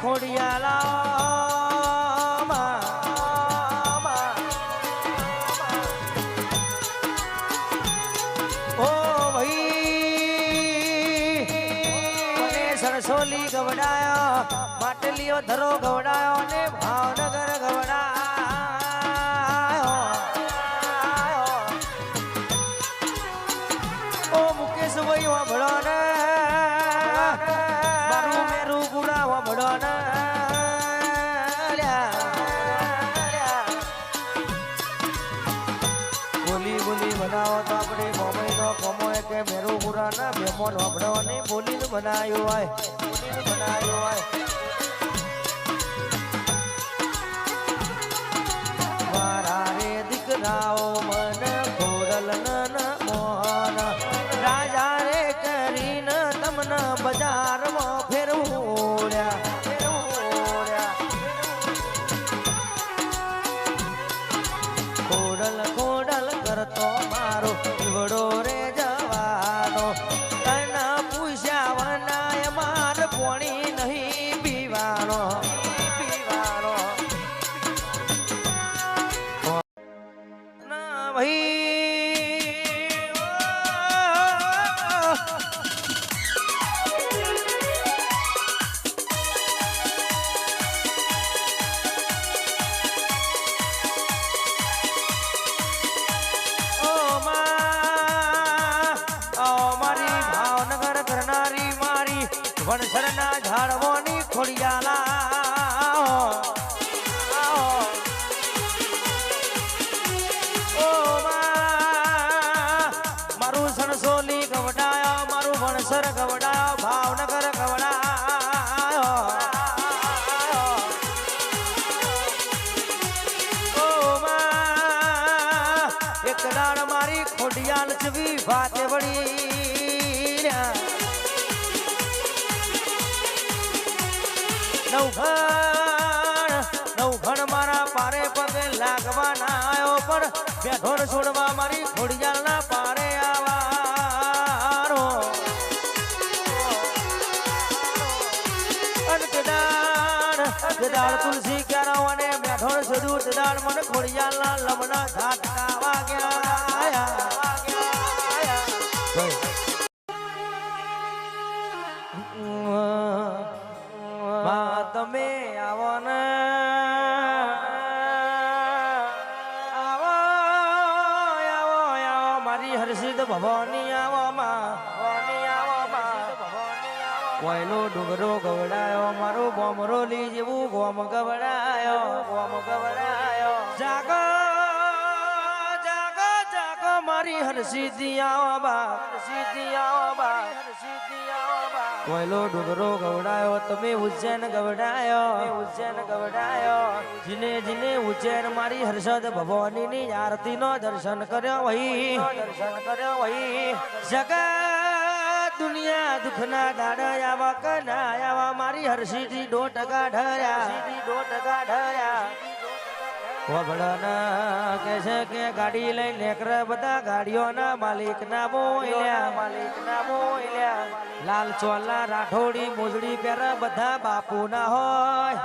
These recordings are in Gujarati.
ખોડિયાલા ઓ ભાઈ મને સરસોલી ગવડાયો માટલીઓ ધરો ગવડાયો ને ભાવનગર ગવડાયો ઓ મુકેશ ભાઈ વાભળો ને મારું મેરું ગુડા વાભળો ને બોલી બનાવો તો આપણે મોબાઈલ નો કોમો કે મેરું ગુડા ના મેમોન વાભળવાની બોલીને બનાવ્યું હોય મારા રે દીકરાઓ મન ખોડલ ન મોહન રાજા રે કરીને તમને બજારમાં ફેરવ્યા ખોડલ કરતો મારો જીવડો રે જવાનો તને પૂછ્યા વનાય માર પોણી નહીં પીવાનો ના ભાઈ વણસરના ઝાડવોની ખોડિયાલા ઓ મારું સણસોલી ગવડાયો મારું વણસર ગવડાયો ભાવનગર ગવડાયો ઓ એક દાડ મારી ખોડિયાલ ચવી વાતે વળી નવઘણ મારા પારે પગે લાગવાના આવ્યો પણ બેઠોડ છોડવા મારી ખોડિયાલના પારે આવારો અંતદાળ તુલસી ક્યારો અને બેઠોડ સદુર દાળ મને ખોડિયાલના લમણા ઝાટકા વાગ્યા તમે આવો ને આવો મારી હર્ષિદ ભવાની આવો કોયલો ડુંગરો ગવડાયો મારું બોમરોલી જેવું ગોમ ગવડાયો જાગો મારી હર્ષિદી આવો બા કોયલો ડુંગરો ગવડાયો તમે ઉજ્જૈન ગવડાયો જીને ઉજ્જૈન મારી હર્ષદ ભવાની ની આરતી નો દર્શન કર્યો વહી જગત દુનિયા દુખના દાડા આવા કના આવા મારી હર્ષિદી $2 ઢર્યા વભળના કે છે કે ગાડી લઈ નેકર બધા ગાડીઓના માલિકના બોલ્યા લાલ ચોલા રાઠોડી મોજડી પહેર બધા બાપુના હોય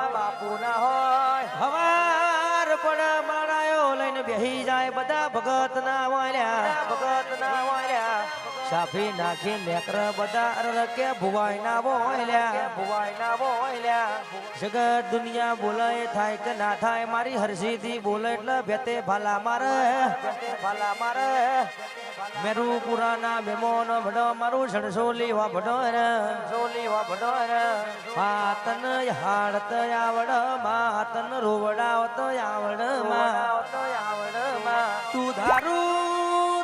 હવાર પણ માળાયો લઈને બેહી જાય બધા ભગતના બોલ્યા સાફી નાખી નેકર બધા અરકે ભુવાઈના બોલ્યા જગત દુનિયા બોલાય થાય કે ના થાય મારી હર્ષિદી બોલે એટલે ભેતે ભાલા મારે મેરું પુરાના મેમોન ભડો મારું સણસોલી વા ભડો હાતન હાડત આવડ માતન રોવડાવત આવડ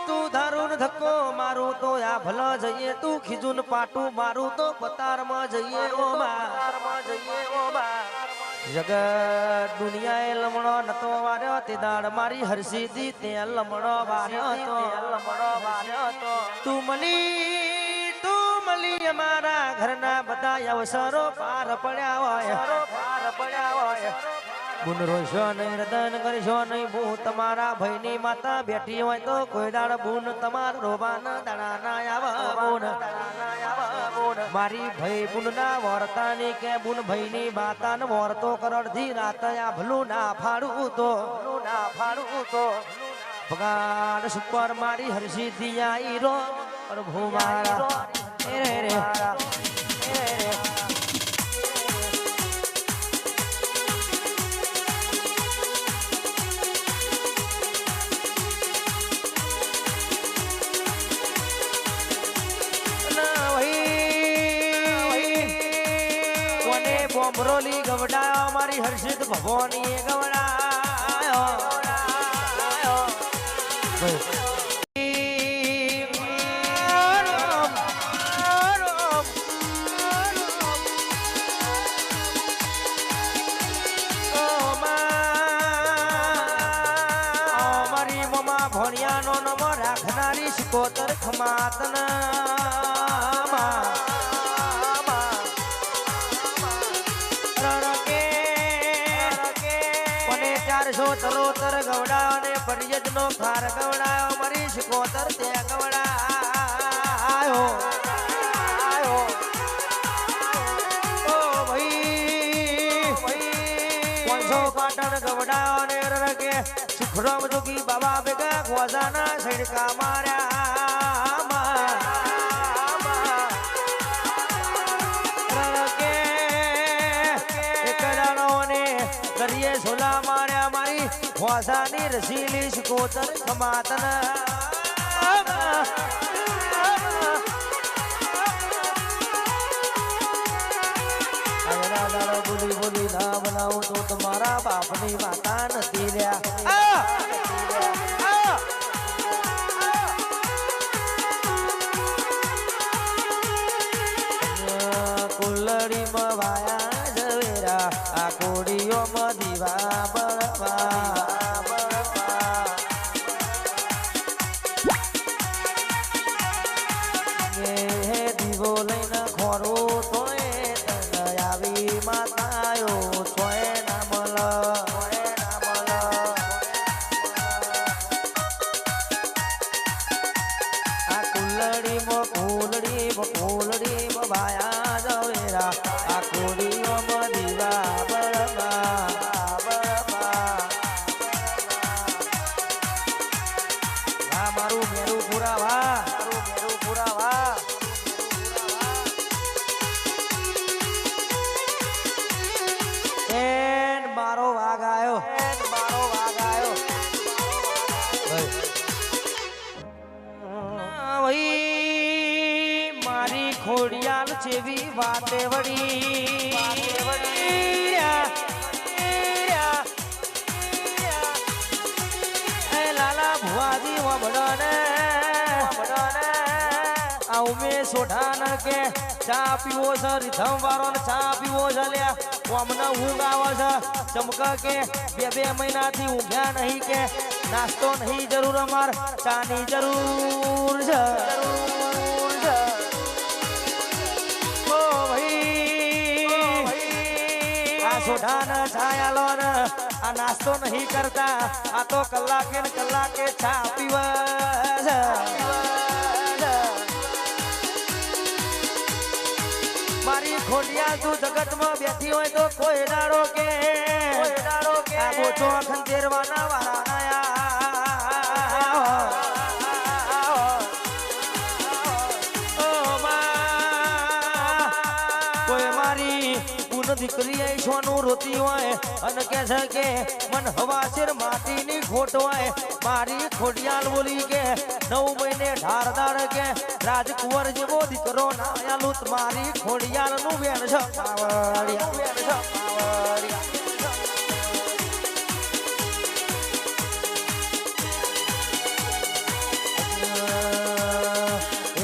તું ધારું ધક્કો મારું તો આ ભલો જઈએ તું ખીજુન પાટું મારું તો પતારમાં જઈએ ઓ બા જગત દુનિયાએ લમણો નતો વાર્યો તે દાડ મારી હર્ષિદી તે લમણો વાર્યો તો તું મળી અમારા ઘરના બધા અવસરો પાર પડ્યા હોય ગુણ રોશો નહીં રદન કરશો નહીં બુન તમારા ભાઈની માતા બેઠી હોય તો કોઈ દાડ બુન તમાર રોબાન દાડા ના આવા બુન મારી ભાઈ બુનના વર્તાની કે બુન ભાઈની બાતાન વર્તો કરડથી રાત આભલું ના ફાડું તો ભગાડ સુપર મારી હરસી દિયા ઈરો પ્રભુ મારા રે બોમરોલી ગવડાયો મારી હર્ષિત ભગવાની ગવડાયો મારી મમા ભણિયાનો નમો રાખનારી શિકોતર ખમાતના તરોતર ગવડાયો ને પરિયજ નો ખાર ગવડાયો મારી શિકોતર તે ગવડાયો ઓ ભાઈ 500 પાટણ ગવડાયો ને રકે સુખરામ જોગી બાબા ભેગા ખોજાના સડકા માર્યા રકે એકડાનો ને કરીએ સોલા માર્યા મારી ખોસાની રસીલી શિકોતર ખમાતન બોલી બોલી ના બનાવું તો તમારા બાપની માતા નથી રહ્યા કુલડીમાં વાયા ઝવેરા આ કોડીઓમાં દીવા બળવા દીવો લઈને ખોરું તોય તને આવી માતાયો છોય ના મલ આ કુલડી ભાયા જવેરા આ કોડીઓમાં દીવા બળવા મારું મેરું પુરાવા મારો વાઘ આવ્યો મારી ખોડિયાલ જેવી વાતે વળી લાલા ભુવાજી વબડને ઉમે સોઢાન કે ચા પીવો છે રીધમ વાળો ને ચા પીવો છે લ્યા અમને ઊંઘ આવે છે ચમક કે 2 મહિનાથી ઊંઘ્યા નહીં કે નાસ્તો નહીં જરૂર અમાર ચાની જરૂર છે ઓ ભાઈ આ સોઢાન છાયાલો ને આ નાસ્તો નહીં કરતા આ તો કલાકે ને કલાકે ચા પીવે છે મારી ખોડિયા તું જગતમાં બેઠી હોય તો કોઈ દાડો કે આ બોચો ખંજેરવાના વાળા કોઈ મારી પૂન દીકરી ઈશ્વરનું રોતી હોય અને કે છે કે મન હવાશેર માટીની ખોટ હોય મારી ખોડિયાલ બોલી કે 9 મહિને ઢારદાર કે રાજકુંવર જેવો દીકરો ના આલું મારી ખોડિયાલ નું વેણ છે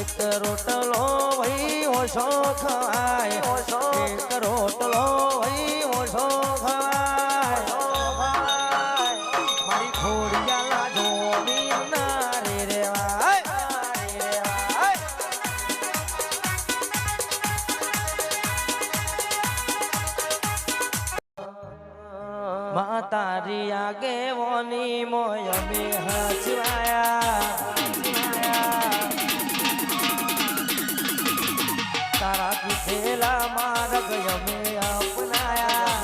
એક રોટલો ભાઈ ઓછો ખવાય એક રોટલો ભાઈ ઓછો ખવાય મારી ખોડિયાલ જોડી ના રે તારી આગેવાની મોય બે હસવાયા તારા કીધેલા માર્ગ અમે અપનાયા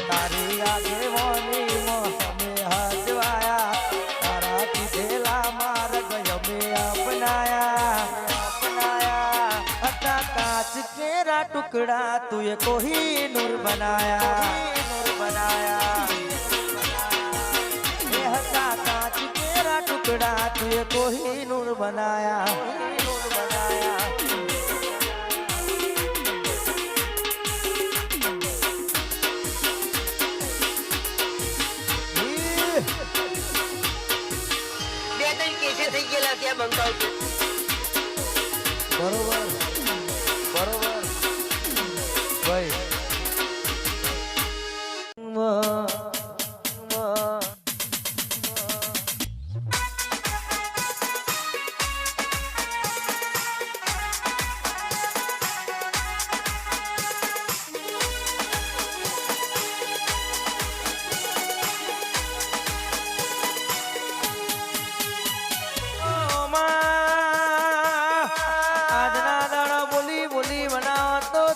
તારી આગેવાનીમાં અમે હજવાયા તારા કીધેલા માર્ગ અમે અપનાયા હતા કાચ કેરા ટુકડા તુએ કોહિનૂર બનાયા टुकड़ा तुझे कोहिनूर बनाया कैसे થઈ ગયેલા ક્યાં મંગાવ બરોબર બરોબર ભાઈ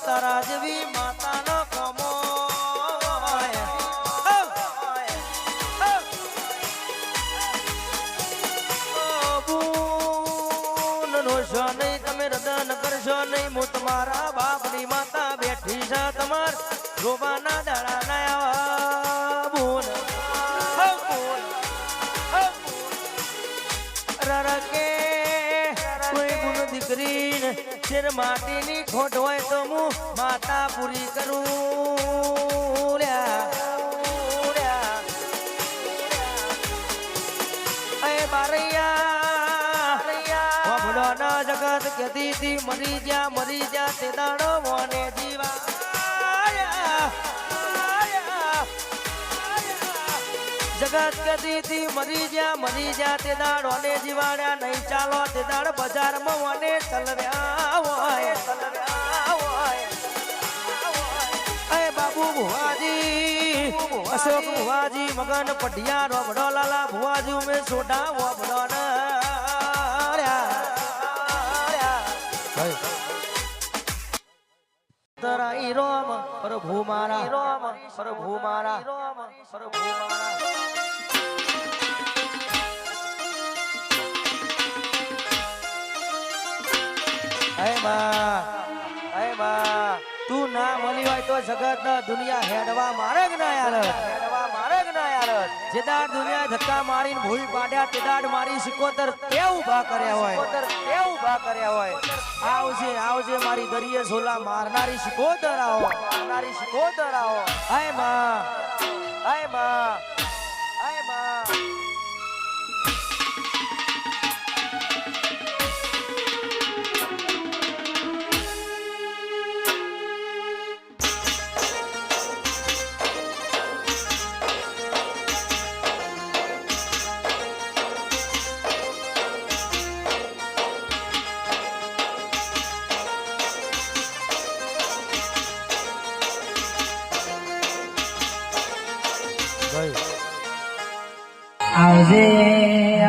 તારા જેવી માતાનો કોમો તમે રદન કરશો નહીં હું તમારા બાપની માતા બેઠી છે તમાર ગોબાના દાડા ના બૂન રરકે કોઈ ગુણ દીકરીને શેર માટીની ખોટ હોય તો હું માતા પૂરી કરું જગત કેતી હતી મરી જા તે દાડો મોને જીવા જગત કેતી હતી મરી જા તે દાડો ને જીવાડ્યા નહીં ચાલો તે દાડ બજારમાં મોને ચલવ્યા હોય બાબુ ભુવાજી અશોક ભુવાજી મગન પઢિયા રોબડો લાલા ભુવાજી મેં સોઢા વોબડો તરાઈ રોમ પ્રભુ મારા પ્રભુ મારા પ્રભુ મારા તું ના મળી હોય તો જગત દુનિયા હેડવા માર્ગ ના યાર જેદાર દુનિયા ધક્કા મારીને ભૂલ પાડ્યા તેદાર મારી સિકોતર તે ઉભા કર્યા હોય આવજે મારી દરિયે ઝોલા મારનારી સિકોતર આવો હાય માં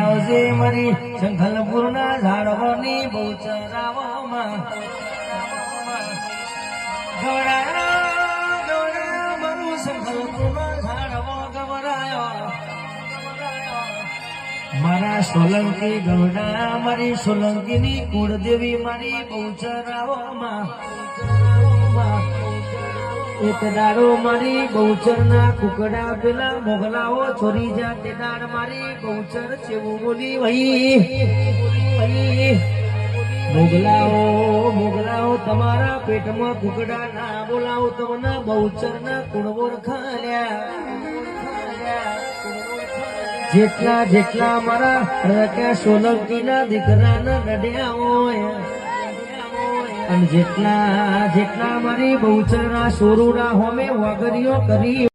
આવજે મારી શંખલપુર ના ઝાડવાની બહુચરાવોમાં ગવડાયો મારું શંખલપુર નો ઝાડવો ગવડાયો મારા સોલંકી ગવડા મારી સોલંકી ની કુળદેવી મારી બહુચરાવોમાં એક દાડો મારી બહુચર ના કુકડા પેલા મોગલાઓ ચોરી જા તે દાડ મારી બહુચર ચેવું બોલી વહી મોગલાઓ તમારા પેટમાં કુકડા ના બોલાવો તમને બહુચર ના કુણવોર ખાલ્યા જેટલા મારા રક્યા સોલંકી ના દીકરા ના નડ્યા હોય અને જેટલા મારી બહુચરના સોરુડા હોમે વાગરીઓ કરી